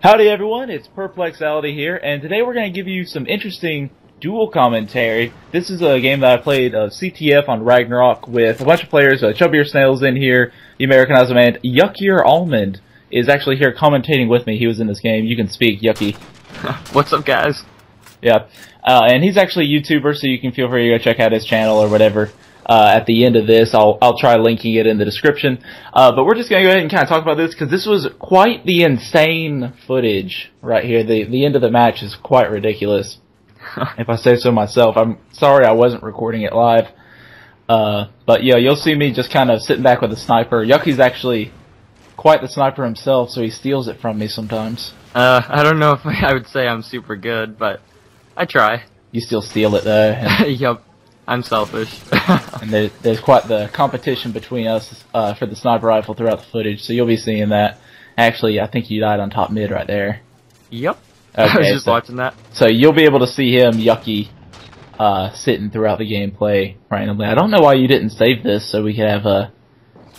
Howdy everyone, it's Perplexality here, and today we're going to give you some interesting Duel Commentary. This is a game that I played CTF on Ragnarok with a bunch of players. Chubbier Snail's in here, the American Isle Man. Yuckier Almond is actually here commentating with me. He was in this game. You can speak, Yucky. What's up, guys? Yeah, and he's actually a YouTuber, so you can feel free to go check out his channel or whatever. At the end of this, I'll try linking it in the description. But we're just gonna go ahead and kind of talk about this because this was quite the insane footage right here. The end of the match is quite ridiculous, if I say so myself. I'm sorry I wasn't recording it live. But yeah, you'll see me just kind of sitting back with a sniper. Yucky's actually quite the sniper himself, so he steals it from me sometimes. I don't know if I would say I'm super good, but I try. You still steal it though. And Yup. I'm selfish. and there's quite the competition between us for the sniper rifle throughout the footage, so you'll be seeing that. Actually, I think you died on top mid right there. Yep. Okay, I was just watching that. So you'll be able to see him, Yucky, sitting throughout the gameplay randomly. I don't know why you didn't save this, so we could have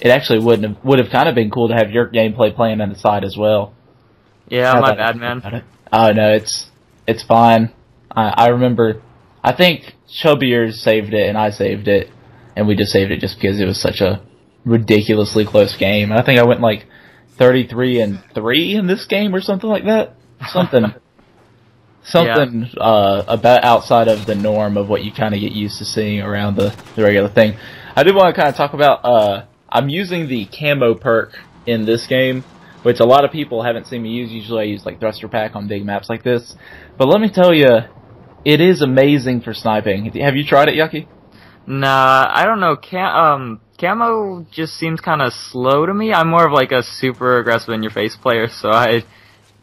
it actually would have kind of been cool to have your gameplay playing on the side as well. Yeah, my bad, man. Oh no, it's fine. I remember. I think Chubbier saved it and I saved it, and we just saved it just because it was such a ridiculously close game. And I think I went like 33-3 in this game or something like that. Something about outside of the norm of what you kind of get used to seeing around the regular thing. I do want to kind of talk about, I'm using the camo perk in this game, which a lot of people haven't seen me use. Usually I use like thruster pack on big maps like this. But let me tell you, it is amazing for sniping. Have you tried it, Yucky? Nah, I don't know. Camo just seems kind of slow to me. I'm more of like a super aggressive in-your-face player, so I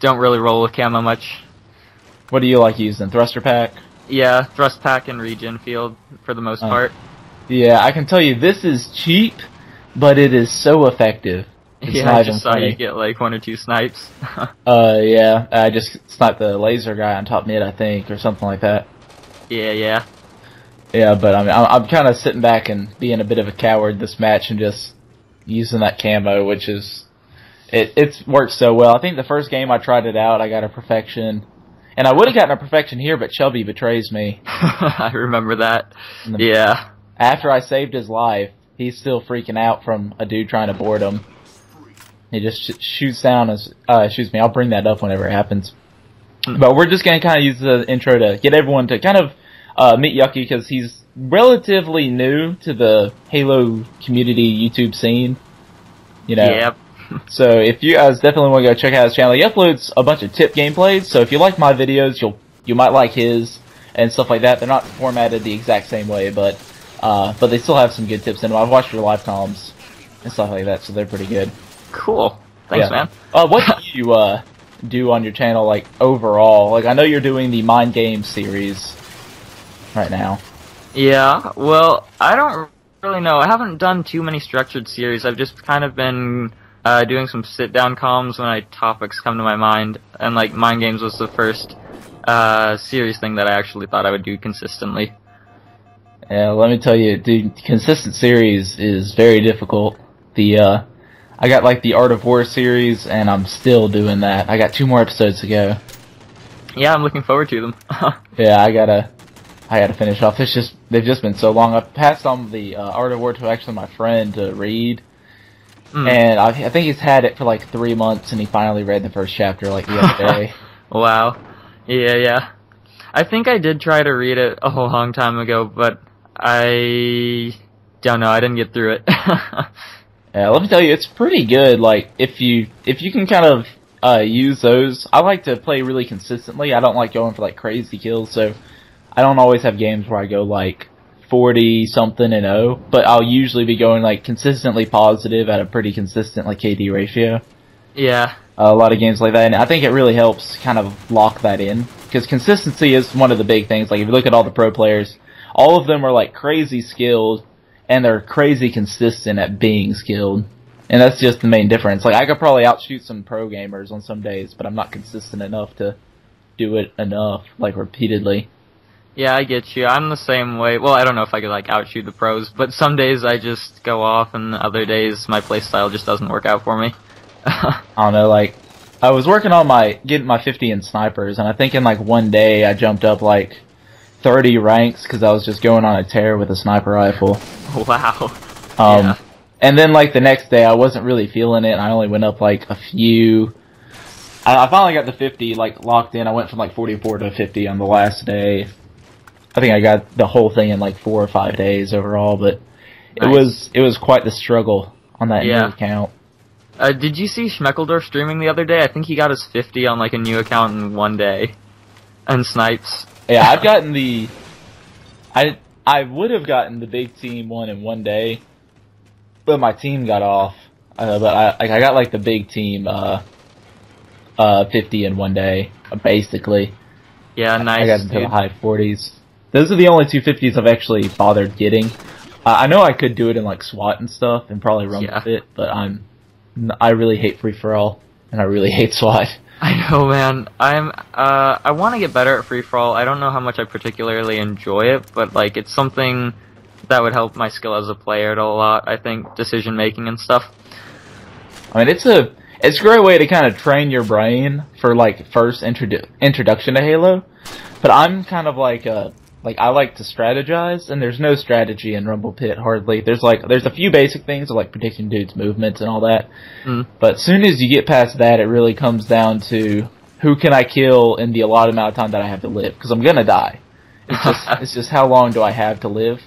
don't really roll with camo much. What do you like using? Thruster pack? Yeah, thrust pack and regen field for the most part. Yeah, I can tell you this is cheap, but it is so effective. It's yeah, I just saw you get like 1 or 2 snipes. Yeah, I just sniped the laser guy on top mid, I think, or something like that. Yeah. Yeah, but I mean, I'm kind of sitting back and being a bit of a coward this match and just using that camo, which is it's worked so well. I think the first game I tried it out, I got a perfection, and I would have gotten a perfection here, but Chubby betrays me. I remember that. Yeah. After I saved his life, he's still freaking out from a dude trying to board him. He just shoots down as, excuse me, I'll bring that up whenever it happens. But we're just going to kind of use the intro to get everyone to kind of meet Yucky, because he's relatively new to the Halo community YouTube scene. You know? Yep. So if you guys definitely want to go check out his channel, he uploads a bunch of tip gameplays, so if you like my videos, you might like his and stuff like that. They're not formatted the exact same way, but they still have some good tips in them. I've watched your live comms and stuff like that, so they're pretty good. Cool. Thanks, man. What do you do on your channel, like, overall? Like, I know you're doing the Mind Games series right now. Yeah, well, I don't really know. I haven't done too many structured series. I've just kind of been doing some sit-down comms when topics come to my mind, and, like, Mind Games was the first series thing that I actually thought I would do consistently. Yeah, let me tell you, dude, consistent series is very difficult. I got like the Art of War series, and I'm still doing that. I got 2 more episodes to go. Yeah, I'm looking forward to them. Yeah, I gotta finish off. They've just been so long. I passed on the Art of War to actually my friend to read, and I think he's had it for like 3 months, and he finally read the first chapter like the other day. Wow. Yeah. I think I did try to read it a whole long time ago, but I don't know. I didn't get through it. Yeah, let me tell you, it's pretty good. Like, if you can kind of use those, I like to play really consistently. I don't like going for like crazy kills, so I don't always have games where I go like 40-something-0, but I'll usually be going like consistently positive at a pretty consistent like KD ratio. Yeah. A lot of games like that, and I think it really helps kind of lock that in, because consistency is one of the big things. Like, if you look at all the pro players, all of them are like crazy skilled, and they're crazy consistent at being skilled. And that's just the main difference. Like, I could probably outshoot some pro gamers on some days, but I'm not consistent enough to do it enough, like, repeatedly. Yeah, I get you. I'm the same way. Well, I don't know if I could, like, outshoot the pros, but some days I just go off, and other days my playstyle just doesn't work out for me. I don't know, like, I was working on getting my 50 in snipers, and I think in like one day I jumped up like 30 ranks because I was just going on a tear with a sniper rifle. Wow. Yeah. And then like the next day I wasn't really feeling it, and I only went up like a few. I finally got the 50 like locked in. I went from like 44 to 50 on the last day. I think I got the whole thing in like 4 or 5 days overall, but nice. it was quite the struggle on that new account. Did you see Schmeckeldorf streaming the other day? I think he got his 50 on like a new account in one day. And snipes. Yeah, I've gotten I would have gotten the big team one in one day, but my team got off. But I got like the big team 50 in one day, basically. Yeah, nice. I got into the high 40s. Those are the only 250s I've actually bothered getting. I know I could do it in like SWAT and stuff and probably run with it, but I really hate free for all and I really hate SWAT. I know, man. I want to get better at free for all. I don't know how much I particularly enjoy it, but like it's something that would help my skill as a player a lot. I think decision making and stuff. I mean, it's a great way to kind of train your brain for like first introduction to Halo. But I'm kind of like I like to strategize, and there's no strategy in Rumble Pit hardly. There's a few basic things like predicting dudes' movements and all that. But as soon as you get past that, it really comes down to who can I kill in the allotted amount of time that I have to live, because I'm gonna die. It's just how long do I have to live.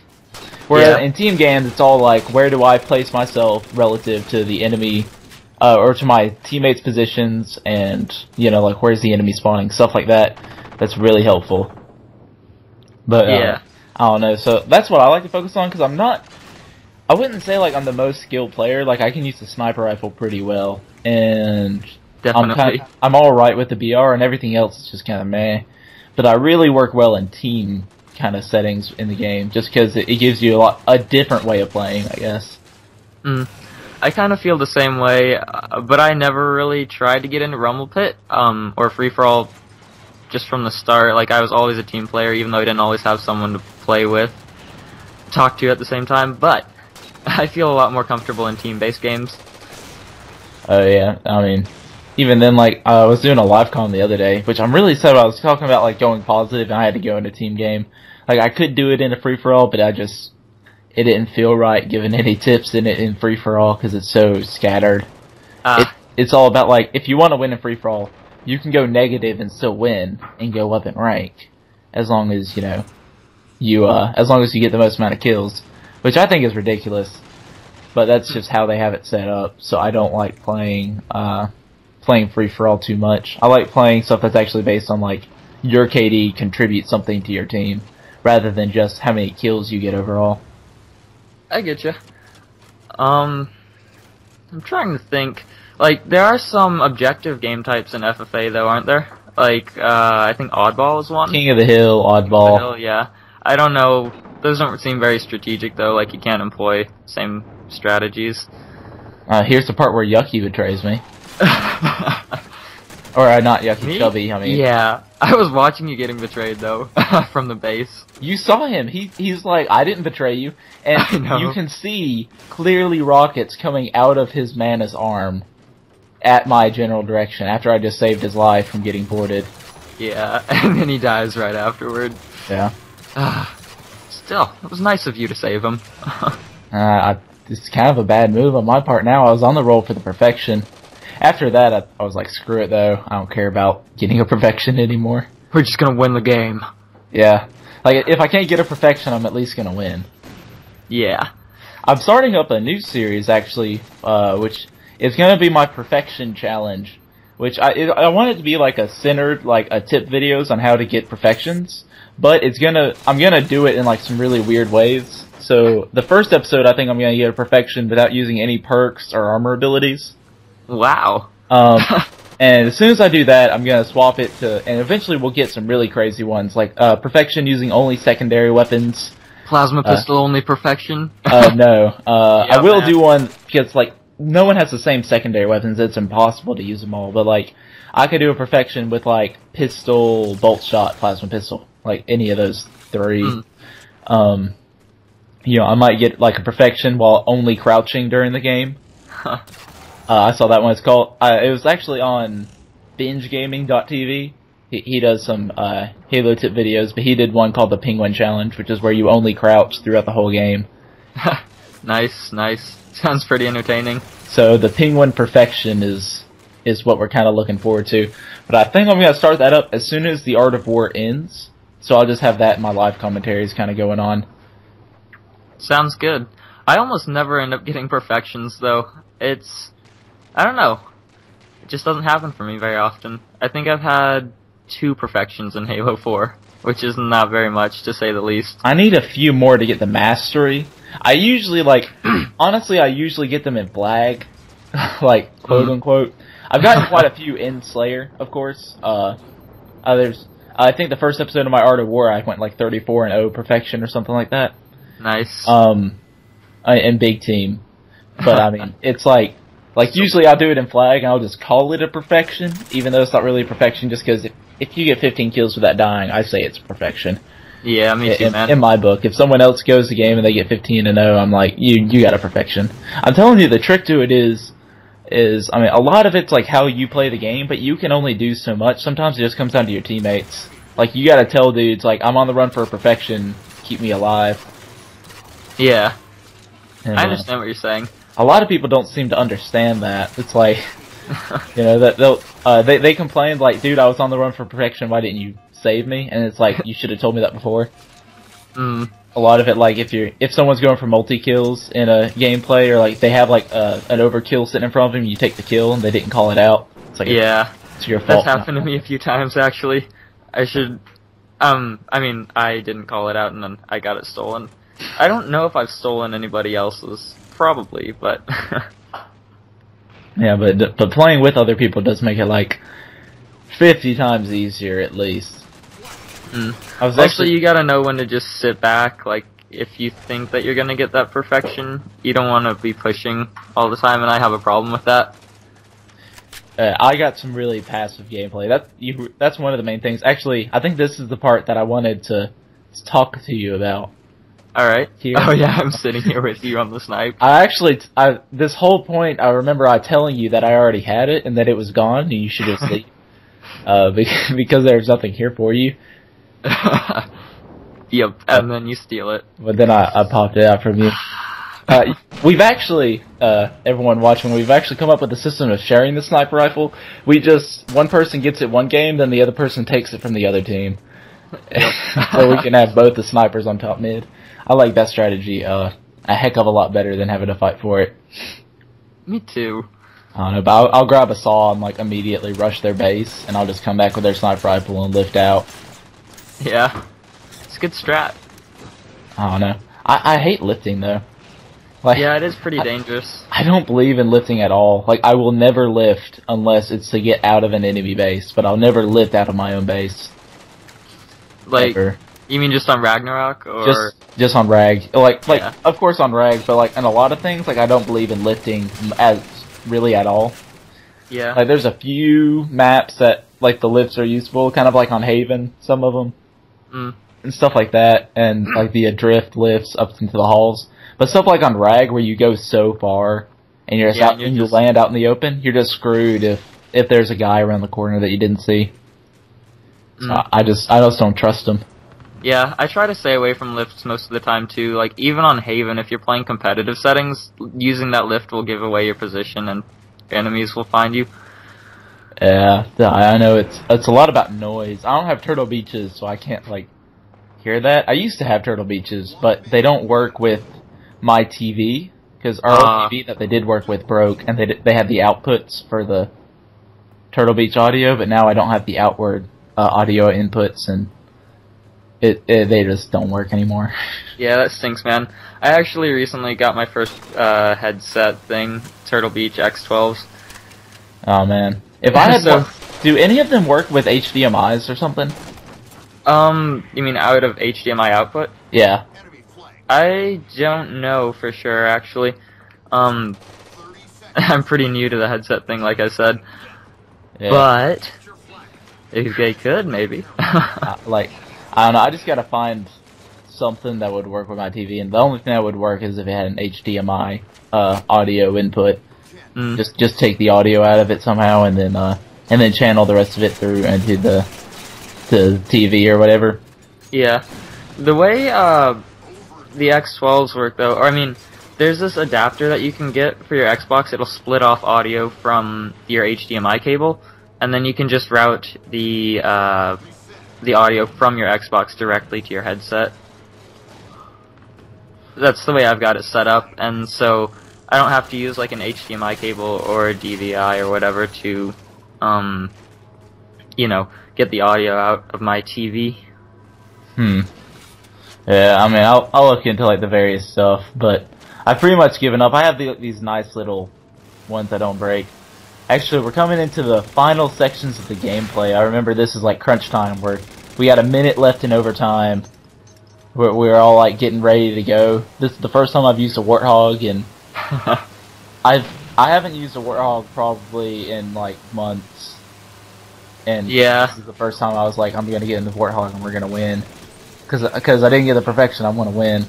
Whereas in team games, it's all like, where do I place myself relative to the enemy, or to my teammates' positions, and you know, like where's the enemy spawning, stuff like that. That's really helpful. But I don't know. So that's what I like to focus on, because I wouldn't say like I'm the most skilled player. Like I can use the sniper rifle pretty well, and definitely I'm all right with the BR, and everything else is just kind of meh. But I really work well in team kind of settings in the game, just because it gives you a different way of playing, I guess. I kind of feel the same way, but I never really tried to get into Rumble Pit or free for all. Just from the start, like I was always a team player, even though I didn't always have someone to play with, talk to at the same time. But I feel a lot more comfortable in team-based games. Oh yeah, I mean, even then, like I was doing a live comm the other day, which I'm really sad about. I was talking about like going positive, and I had to go into team game. Like I could do it in a free for all, but it didn't feel right giving any tips in it in free for all because it's so scattered. It's all about like if you want to win in free for all, you can go negative and still win and go up in rank, as long as as long as you get the most amount of kills, which I think is ridiculous. But that's just how they have it set up. So I don't like playing free for all too much. I like playing stuff that's actually based on like your KD contributes something to your team, rather than just how many kills you get overall. I get you. I'm trying to think. Like, there are some objective game types in FFA, though, aren't there? Like, I think Oddball is one. King of the Hill, Oddball. Yeah. I don't know. Those don't seem very strategic, though. Like, you can't employ same strategies. Here's the part where Yucky betrays me. Or, not Yucky, Chubby, I mean. Yeah. I was watching you getting betrayed, though, from the base. You saw him. He's like, I didn't betray you. And you can see clearly rockets coming out of his mana's arm at my general direction after I just saved his life from getting boarded. Yeah, and then he dies right afterward. Yeah. Still, it was nice of you to save him. It's kind of a bad move on my part now. I was on the roll for the perfection. After that, I was like, screw it though. I don't care about getting a perfection anymore. We're just gonna win the game. Yeah. Like, if I can't get a perfection, I'm at least gonna win. Yeah. I'm starting up a new series, actually, which is gonna be my perfection challenge. Which I want it to be like a centered, like a tip videos on how to get perfections. But I'm gonna do it in like some really weird ways. So, the first episode, I think I'm gonna get a perfection without using any perks or armor abilities. Wow. And as soon as I do that, I'm gonna swap it to, and eventually we'll get some really crazy ones, like perfection using only secondary weapons. Plasma pistol only perfection? No. I will do one, because like, no one has the same secondary weapons, it's impossible to use them all, but like, I could do a perfection with like, pistol, bolt shot, plasma pistol, like any of those three. You know, I might get like a perfection while only crouching during the game. I saw that one. It's called, it was actually on bingegaming.tv. He does some Halo tip videos, but he did one called the Penguin Challenge, which is where you only crouch throughout the whole game. Nice. Sounds pretty entertaining. So the Penguin Perfection is what we're kind of looking forward to. But I think I'm going to start that up as soon as the Art of War ends. So I'll just have that in my live commentaries kind of going on. Sounds good. I almost never end up getting perfections, though. I don't know. It just doesn't happen for me very often. I think I've had 2 perfections in Halo 4, which is not very much, to say the least. I need a few more to get the mastery. I usually, honestly, I usually get them in flag, quote unquote. I've gotten quite a few in Slayer, of course. I think the first episode of my Art of War, I went 34-0 perfection or something like that. Nice. In big team. But I mean, it's usually I'll do it in flag and I'll just call it a perfection, even though it's not really a perfection, just because if you get 15 kills without dying, I say it's perfection. Yeah, me too, man. In my book, if someone else goes the game and they get 15-0, I'm like, you got a perfection. I'm telling you, the trick to it is, I mean, a lot of it's how you play the game, but you can only do so much. Sometimes it just comes down to your teammates. You gotta tell dudes, I'm on the run for perfection, keep me alive. Yeah. And, I understand what you're saying. A lot of people don't seem to understand that. It's that they complain dude, I was on the run for perfection, why didn't you save me? And it's you should have told me that before. A lot of it, if someone's going for multi-kills in a gameplay, or they have an overkill sitting in front of them, you take the kill and they didn't call it out. It's yeah. It's your fault. That's happened to me a few times, actually. I mean, I didn't call it out and then I got it stolen. I don't know if I've stolen anybody else's. Probably, but... Yeah, but playing with other people does make it 50 times easier, at least. Also, you gotta know when to just sit back. If you think that you're gonna get that perfection, you don't want to be pushing all the time, and I have a problem with that. I got some really passive gameplay. That's one of the main things. Actually, I think this is the part that I wanted to talk to you about. Alright. Here. Oh yeah, I'm sitting here with you on the snipe. This whole point, I remember telling you that I already had it and that it was gone and you should just leave. Because there's nothing here for you. Yep, and then you steal it. But then I popped it out from you. We've actually, everyone watching, we've actually come up with a system of sharing the sniper rifle. One person gets it one game, then the other person takes it from the other team. So we can have both the snipers on top mid. I like that strategy a heck of a lot better than having to fight for it. Me too. I don't know, but I'll grab a saw and immediately rush their base, and I'll just come back with their sniper rifle and lift out. Yeah. It's a good strat. I don't know. I hate lifting though. Yeah, it is pretty dangerous. I don't believe in lifting at all. I will never lift unless it's to get out of an enemy base, but I'll never lift out of my own base. Ever. You mean just on Ragnarok, or just on Rag? Yeah. Of course on Rag, but in a lot of things, I don't believe in lifting really at all. Yeah. There's a few maps that the lifts are useful, kind of on Haven, some of them, and stuff like that, and the adrift lifts up into the halls. But stuff on Rag, where you go so far and you're out and you land out in the open, you're just screwed if there's a guy around the corner that you didn't see. So I just don't trust him. Yeah, I try to stay away from lifts most of the time too. Even on Haven, if you're playing competitive settings, using that lift will give away your position and enemies will find you. Yeah, I know it's a lot about noise. I don't have Turtle Beaches, so I can't hear that. I used to have Turtle Beaches, but they don't work with my TV because our old TV that they did work with broke, and they had the outputs for the Turtle Beach audio, but now I don't have the outward audio inputs, and they just don't work anymore. Yeah, that stinks, man. I actually recently got my first headset thing, Turtle Beach X12s. Oh man, if I had do any of them work with HDMI's or something? You mean out of HDMI output? Yeah. I don't know for sure, actually. I'm pretty new to the headset thing, like I said. Yeah. But if they could, maybe. I don't know, I just gotta find something that would work with my TV, and the only thing that would work is if it had an HDMI audio input. Just take the audio out of it somehow, and then and then channel the rest of it through into the TV or whatever. Yeah. The way the X12s work, though, or I mean, there's this adapter that you can get for your Xbox. It'll split off audio from your HDMI cable, and then you can just route the audio from your Xbox directly to your headset. That's the way I've got it set up, and so I don't have to use like an HDMI cable or a DVI or whatever to, you know, get the audio out of my TV. Yeah, I mean, I'll look into like the various stuff, but I've pretty much given up. I have these nice little ones that don't break. Actually, we're coming into the final sections of the gameplay. I remember this is like crunch time, where we got a minute left in overtime. We're all like getting ready to go. This is the first time I've used a Warthog, and I haven't used a Warthog probably in like months. And yeah, this is the first time I was like, I'm gonna get in the Warthog and we're gonna win. Because I didn't get the perfection, I want to win.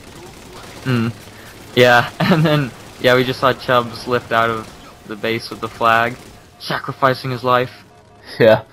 Yeah, and then we just saw Chubbs lift out of the base with the flag, sacrificing his life. Yeah,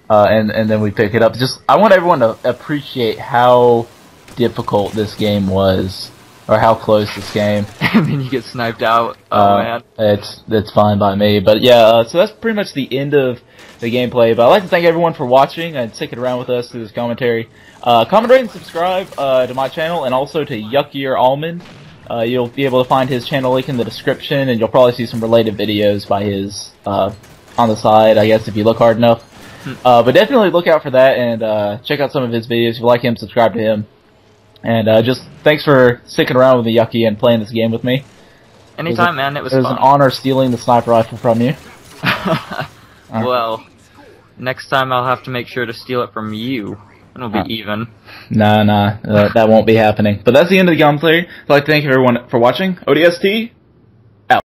and then we pick it up. I want everyone to appreciate how difficult this game was, or how close this game. And then you get sniped out. Oh man, it's fine by me. But yeah, so that's pretty much the end of the gameplay. But I'd like to thank everyone for watching and sticking around with us through this commentary. Comment, rate, and subscribe to my channel, and also to Yuckier Almond. You'll be able to find his channel link in the description, and you'll probably see some related videos by his on the side, I guess, if you look hard enough. But definitely look out for that, and check out some of his videos. If you like him, subscribe to him. And just thanks for sticking around with me, Yucky, and playing this game with me. Anytime, man. It was fun. An honor stealing the sniper rifle from you. Well, next time I'll have to make sure to steal it from you. It'll be even. Nah, that won't be happening. But that's the end of the gameplay. I'd like to thank everyone for watching. ODST,